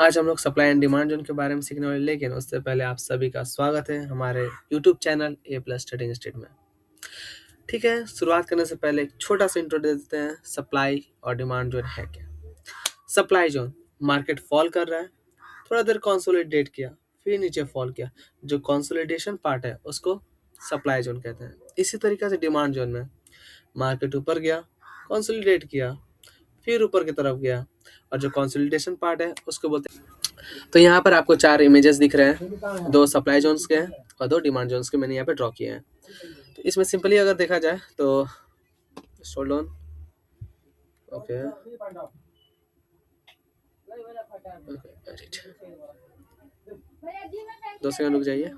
आज हम लोग सप्लाई एंड डिमांड जोन के बारे में सीखने वाले, लेकिन उससे पहले आप सभी का स्वागत है हमारे यूट्यूब चैनल ए प्लस ट्रेडिंग इंस्टीट्यूट में। ठीक है, शुरुआत करने से पहले एक छोटा सा इंट्रो दे देते हैं। सप्लाई और डिमांड जोन है क्या? सप्लाई जोन, मार्केट फॉल कर रहा है, थोड़ा देर कंसोलिडेट किया, फिर नीचे फॉल किया, जो कंसोलिडेशन पार्ट है उसको सप्लाई जोन कहते हैं। इसी तरीके से डिमांड जोन में मार्केट ऊपर गया, कंसोलिडेट किया, फिर ऊपर की तरफ गया, और जो कंसोलिडेशन पार्ट है उसको बोलते हैं। तो यहाँ पर आपको 4 इमेजेस दिख रहे हैं, 2 सप्लाई जोन्स के हैं और 2 डिमांड जोन्स के मैंने यहाँ पे ड्रॉ किए हैं। तो इसमें सिंपली अगर देखा जाए तो hold on, okay, edit, 2 second रुक जाइए।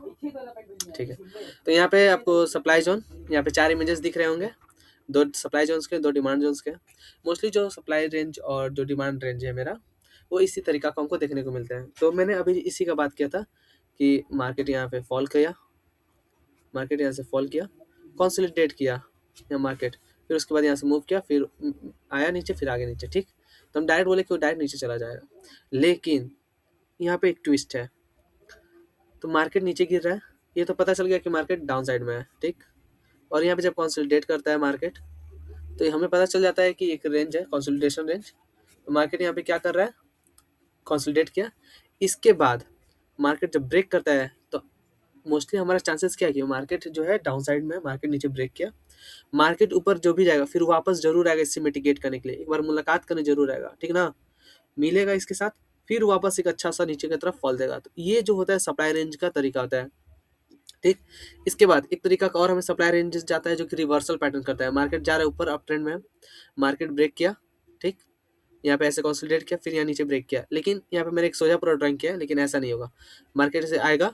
ठीक है, तो यहाँ पे आपको सप्लाई जोन, यहाँ पे 4 इमेजेस दिख रहे होंगे, 2 सप्लाई जोन्स के, 2 डिमांड जोन्स के। मोस्टली जो सप्लाई रेंज और जो डिमांड रेंज है मेरा, वो इसी तरीका का हमको देखने को मिलते हैं। तो मैंने अभी इसी का बात किया था कि मार्केट यहाँ पे फॉल किया, मार्केट यहाँ से फॉल किया, कंसोलिडेट किया या मार्केट, फिर उसके बाद यहाँ से मूव किया, फिर आया नीचे, फिर आगे नीचे। ठीक, तो हम डायरेक्ट बोले कि वो डायरेक्ट नीचे चला जाएगा, लेकिन यहाँ पे एक ट्विस्ट है। तो मार्केट नीचे गिर रहा है, ये तो पता चल गया कि मार्केट डाउन साइड में है। ठीक, और यहाँ पे जब कंसोलिडेट करता है मार्केट, तो हमें पता चल जाता है कि एक रेंज है, कंसोलिडेशन रेंज। तो मार्केट यहाँ पे क्या कर रहा है, कंसोलिडेट किया, इसके बाद मार्केट जब ब्रेक करता है तो मोस्टली हमारा चांसेस क्या है कि मार्केट जो है डाउन साइड में, मार्केट नीचे ब्रेक किया, मार्केट ऊपर जो भी जाएगा फिर वापस जरूर आएगा इससे मिटिगेट करने के लिए, एक बार मुलाकात करने जरूर आएगा, ठीक ना, मिलेगा इसके साथ, फिर वापस एक अच्छा सा नीचे की तरफ फॉल देगा। तो ये जो होता है सप्लाई रेंज का तरीका होता है। ठीक, इसके बाद एक तरीका का और हमें सप्लाई रेंज जाता है जो कि रिवर्सल पैटर्न करता है। मार्केट जा रहा है ऊपर, अप ट्रेंड में, मार्केट ब्रेक किया, ठीक, यहाँ पे ऐसे कंसोलिडेट किया, फिर यहाँ नीचे ब्रेक किया, लेकिन यहाँ पे मैंने एक सोजा पूरा ड्राइंग किया, लेकिन ऐसा नहीं होगा। मार्केट से आएगा,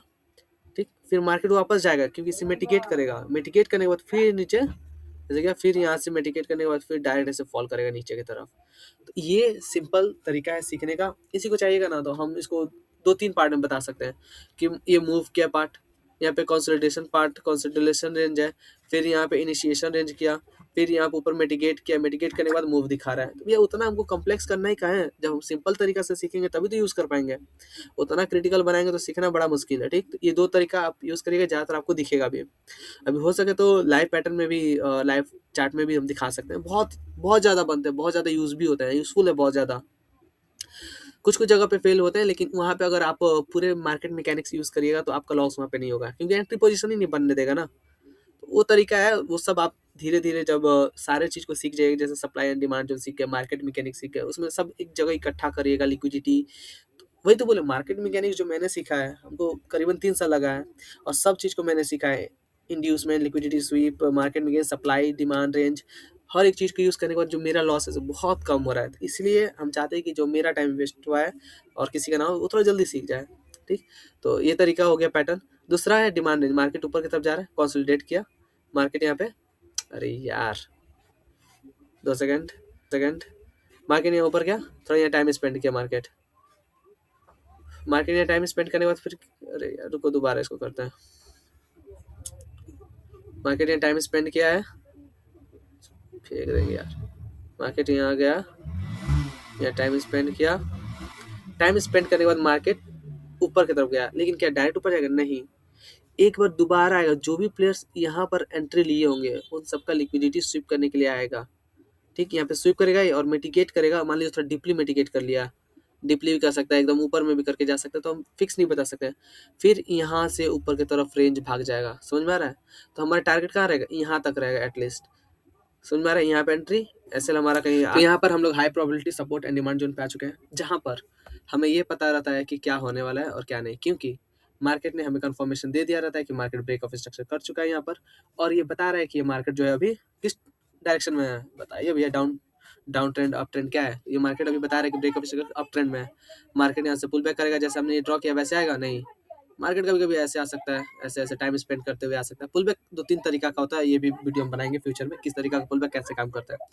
ठीक, फिर मार्केट वापस जाएगा क्योंकि इसे मिटिगेट करेगा, मिटिगेट करने के बाद फिर नीचे जैसे क्या, फिर यहाँ से मिटिगेट करने के बाद फिर डायरेक्ट ऐसे फॉल करेगा नीचे की तरफ। तो ये सिंपल तरीका है सीखने का। इसी को चाहिएगा ना तो हम इसको 2-3 पार्ट में बता सकते हैं कि ये मूव किया पार्ट, यहाँ पे कंसोलिडेशन पार्ट, कंसोलिडेशन रेंज है, फिर यहाँ पे इनिशिएशन रेंज किया, फिर यहाँ पे ऊपर मिटिगेट किया, मिटिगेट करने के बाद मूव दिखा रहा है। तो ये उतना हमको कॉम्प्लेक्स करना ही कहाँ है, जब हम सिंपल तरीका से सीखेंगे तभी तो यूज़ कर पाएंगे। उतना क्रिटिकल बनाएंगे तो सीखना बड़ा मुश्किल है। ठीक, तो ये 2 तरीका आप यूज़ करिएगा, ज़्यादातर आपको दिखेगा भी। अभी हो सके तो लाइव पैटर्न में भी, लाइव चार्ट में भी हम दिखा सकते हैं। बहुत बहुत ज़्यादा बनते हैं, बहुत ज़्यादा यूज़ भी होते हैं, यूज़फुल है बहुत ज़्यादा। कुछ कुछ जगह पे फेल होते हैं, लेकिन वहाँ पे अगर आप पूरे मार्केट मैकेनिक्स यूज़ करिएगा तो आपका लॉस वहाँ पे नहीं होगा, क्योंकि एंट्री पोजीशन ही नहीं बनने देगा ना। तो वो तरीका है, वो सब आप धीरे-धीरे जब सारे चीज़ को सीख जाइएगा, जैसे सप्लाई एंड डिमांड जो सीख गए, मार्केट मैकेनिक्स सीख गए, उसमें सब एक जगह इकट्ठा करिएगा, लिक्विडिटी। वही तो बोले, मार्केट मैकेनिक्स जो मैंने सीखा है, हमको करीबन 3 साल लगा है, और सब चीज़ को मैंने सीखा है। Inducement, liquidity sweep, market mechanics, supply, demand range, हर एक चीज़ को यूज़ करने के बाद जो मेरा लॉस है, वो बहुत कम हो रहा है। तो इसलिए हम चाहते हैं कि जो मेरा टाइम वेस्ट हुआ है और किसी का ना हो, वो थोड़ा जल्दी सीख जाए। ठीक, तो ये तरीका हो गया पैटर्न। दूसरा है डिमांड रेंज, मार्केट ऊपर की तरफ जा रहा है, कंसोलिडेट किया, मार्केट यहाँ पे, अरे यार 2 सेकंड, मार्केट यहाँ ऊपर गया, थोड़ा यहाँ टाइम स्पेंड किया, मार्केट में टाइम स्पेंड करने के बाद फिर, अरे यार रुको, दोबारा इसको करते हैं। मार्केट में टाइम स्पेंड किया है, फेंक देंगे यार। मार्केट यहाँ गया, यहाँ टाइम स्पेंड किया, टाइम स्पेंड करने के बाद मार्केट ऊपर की तरफ गया, लेकिन क्या डायरेक्ट ऊपर जाएगा? नहीं, एक बार दोबारा आएगा। जो भी प्लेयर्स यहाँ पर एंट्री लिए होंगे उन सबका लिक्विडिटी स्वीप करने के लिए आएगा। ठीक, यहाँ पे स्वीप करेगा और मिटिगेट करेगा। मान लीजिए थोड़ा डीपली मिटिगेट कर लिया, डीपली भी कर सकता है, एकदम ऊपर में भी करके जा सकता है, तो हम फिक्स नहीं बता सकते हैं। फिर यहाँ से ऊपर की तरफ रेंज भाग जाएगा, समझ में आ रहा है? तो हमारा टारगेट कहाँ रहेगा? यहाँ तक रहेगा एटलीस्ट, समझ में आ रहा है? यहाँ पे एंट्री ऐसे हमारा कहीं, तो यहाँ पर हम लोग high probability support and demand zone पे आ चुके हैं, जहाँ पर हमें ये पता रहता है कि क्या होने वाला है और क्या नहीं, क्योंकि मार्केट ने हमें कंफर्मेशन दे दिया रहता है कि मार्केट ब्रेक ऑफ स्ट्रक्चर कर चुका है यहाँ पर, और ये बता रहा है कि ये मार्केट जो है अभी किस डायरेक्शन में है। बताइए भैया, down down trend, up trend, क्या है? ये मार्केट अभी बता रहा है कि break of structure up trend में है। मार्केट यहाँ से पुल बैक करेगा, जैसे हमने ये ड्रॉ किया वैसे आएगा? नहीं, मार्केट कभी-कभी ऐसे आ सकता है, ऐसे-ऐसे टाइम स्पेंड करते हुए आ सकता है। पुल बैक 2-3 तरीका का होता है, ये भी वीडियो हम बनाएँगे फ्यूचर में, किस तरीका का पुल बैक कैसे काम करता है।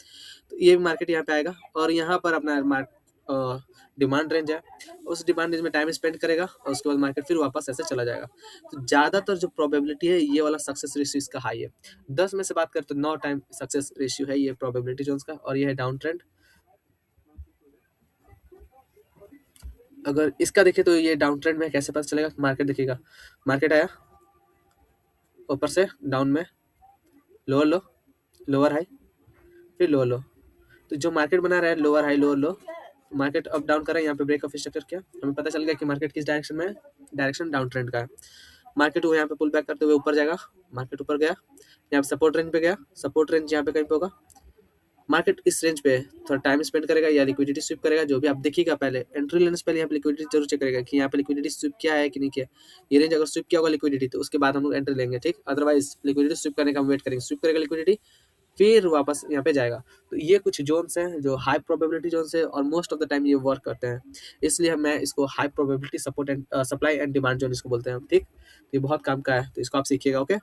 तो ये मार्केट यहाँ पे आएगा और यहाँ पर अपना डिमांड रेंज है, उस डिमांड रेंज में टाइम स्पेंड करेगा और उसके बाद मार्केट फिर वापस ऐसे चला जाएगा। तो ज़्यादातर जो प्रोबेबिलिटी है, ये वाला सक्सेस रेशियो इसका हाई है। 10 में से बात करें तो 9 टाइम सक्सेस रेशियो है ये प्रोबेबिलिटी जोन्स का, और ये है डाउन ट्रेंड। अगर इसका देखें तो ये डाउन ट्रेंड में कैसे पता चलेगा? मार्केट देखिएगा, मार्केट आया ऊपर से डाउन में, लोअर लो, लोअर हाई, फिर लोअर लो। तो जो मार्केट बना रहा है लोअर हाई लोअर लो, मार्केट अप डाउन कर रहा है, यहाँ पे ब्रेक ऑफ स्ट्रक्चर किया, हमें पता चल गया कि मार्केट किस डायरेक्शन में है, डायरेक्शन डाउन ट्रेंड का है। मार्केट वो यहाँ पे पुल बैक करते हुए ऊपर जाएगा, मार्केट ऊपर गया, यहाँ पे सपोर्ट रेंज पे गया, सपोर्ट रेंज यहाँ पे कहीं पे होगा, मार्केट इस रेंज पे थोड़ा टाइम स्पेंड करेगा या लिक्विडिटी स्विप करेगा, जो भी आप देखिएगा। पहले एंट्री लेने से पहले यहाँ पे लिक्विडिटी जरूर चेक करेगा कि यहाँ पे लिक्विडिटी स्विप किया है कि नहीं किया। ये रेंज अगर स्विप किया होगा लिक्विडिटी तो उसके बाद हम लोग एंट्री लेंगे, ठीक। अदरवाइज लिक्विडिटी स्विप करने का हम वेट करेंगे, स्विप करेगा लिक्विडिटी फिर वापस यहाँ पे जाएगा। तो ये कुछ जोन्स हैं जो हाई प्रोबेबिलिटी जोन्स है और मोस्ट ऑफ द टाइम ये वर्क करते हैं, इसलिए मैं इसको high probability support and supply and demand zone इसको बोलते हैं, ठीक। तो ये बहुत काम का है, तो इसको आप सीखिएगा, ओके।